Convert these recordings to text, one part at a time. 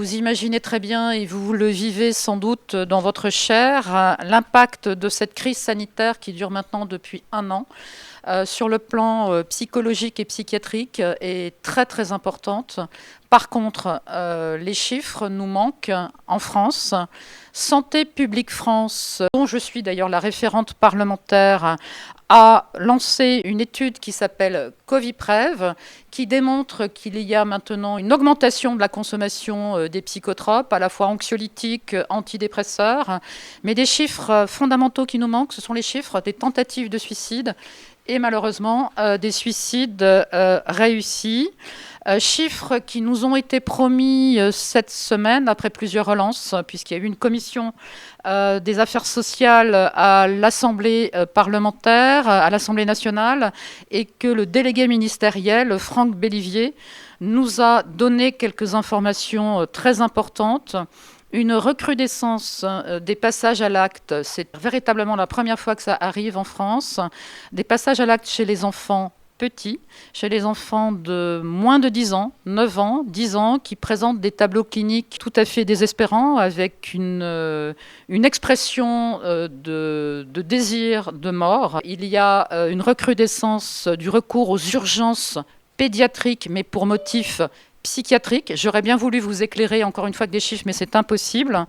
vous imaginez très bien et vous le vivez sans doute dans votre chair, l'impact de cette crise sanitaire qui dure maintenant depuis 1 an sur le plan psychologique et psychiatrique est très très importante. Par contre, les chiffres nous manquent en France. Santé publique France, dont je suis d'ailleurs la référente parlementaire, a lancé une étude qui s'appelle Coviprev, qui démontre qu'il y a maintenant une augmentation de la consommation des psychotropes, à la fois anxiolytiques, antidépresseurs. Mais des chiffres fondamentaux qui nous manquent, ce sont les chiffres des tentatives de suicide et malheureusement des suicides réussis. Chiffres qui nous ont été promis cette semaine après plusieurs relances, puisqu'il y a eu une commission des affaires sociales à l'Assemblée parlementaire, à l'Assemblée nationale, et que le délégué ministériel, Franck Bellivier, nous a donné quelques informations très importantes. Une recrudescence des passages à l'acte, c'est véritablement la première fois que ça arrive en France, des passages à l'acte chez les enfants petits, chez les enfants de moins de 10 ans, 9 ans, 10 ans, qui présentent des tableaux cliniques tout à fait désespérants, avec une expression de désir de mort. Il y a une recrudescence du recours aux urgences pédiatriques, mais pour motif psychiatrique. J'aurais bien voulu vous éclairer encore une fois avec des chiffres, mais c'est impossible.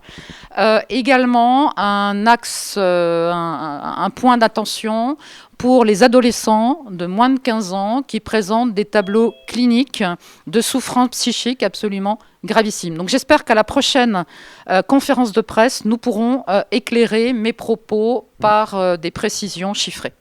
Également, un axe, un point d'attention pour les adolescents de moins de 15 ans qui présentent des tableaux cliniques de souffrance psychique absolument gravissimes. Donc j'espère qu'à la prochaine conférence de presse, nous pourrons éclairer mes propos par des précisions chiffrées.